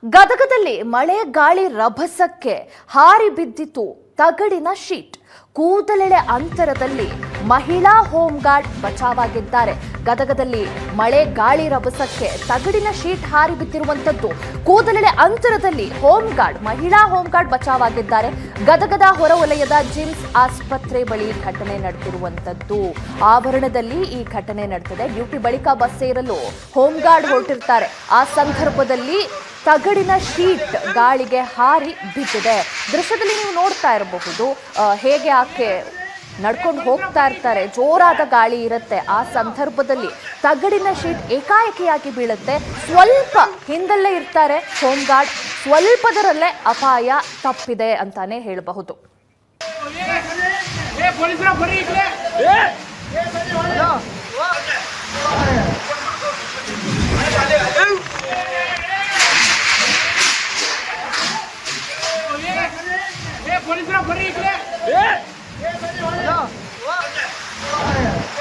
ಗದಗದಲ್ಲಿ ಮಳೆ ಗಾಳಿ ರಭಸಕ್ಕೆ ಹಾರಿ ಬಿದ್ದಿತು ತಗಡಿನ ಶೀಟ್. ಕೂದಲೆಳೆ ಅಂತರದಲ್ಲಿ ಮಹಿಳಾ ಹೋಮ್ ಗಾರ್ಡ್ ಬಚಾವಾಗಿದ್ದಾರೆ. ಗದಗದಲ್ಲಿ ಮಳೆ ಗಾಳಿ ರಭಸಕ್ಕೆ ತಗಡಿನ ಶೀಟ್ ಹಾರಿ ಬಿದ್ದಿರುವಂತದ್ದು. ಕೂದಲೆಳೆ ಅಂತರದಲ್ಲಿ ಮಹಿಳಾ ಹೋಮ್ ಗಾರ್ಡ್ ಬಚಾವಾಗಿದ್ದಾರೆ. ಗದಗದ ಹೊರವಲಯದ ಜಿಮ್ಸ್ ಆಸ್ಪತ್ರೆ ಬಳಿ ಘಟನೆ ನಡೆದಿರುವಂತದ್ದು. ಆವರಣದಲ್ಲಿ ಈ ಘಟನೆ ನಡೆದಿದೆ. ಡ್ಯೂಟಿ ಬಳಿಕ ಬಸ್ ಸೇರಲು ಹೋಮ್ ಗಾರ್ಡ್ ಹೊರಟಿರ್ತಾರೆ. ಆ ಸಂದರ್ಭದಲ್ಲಿ ತಗಡಿನ ಶೀಟ್ ಗಾಳಿಗೆ ಹಾರಿ ಬಿದ್ದಿದೆ. ದೃಶ್ಯದಲ್ಲಿ ನೀವು ನೋಡ್ತಾ ಇರಬಹುದು ಹೇಗೆ ಆಕೆ ನಡ್ಕೊಂಡು ಹೋಗ್ತಾ ಇರ್ತಾರೆ. ಜೋರಾದ ಗಾಳಿ ಇರುತ್ತೆ. ಆ ಸಂದರ್ಭದಲ್ಲಿ ತಗಡಿನ ಶೀಟ್ ಏಕಾಏಕಿಯಾಗಿ ಬೀಳುತ್ತೆ. ಸ್ವಲ್ಪ ಹಿಂದಲ್ಲೇ ಇರ್ತಾರೆ ಹೋಮ್ ಗಾರ್ಡ್. ಸ್ವಲ್ಪದರಲ್ಲೇ ಅಪಾಯ ತಪ್ಪಿದೆ ಅಂತಾನೆ ಹೇಳಬಹುದು. पुलिस ना भरी इकडे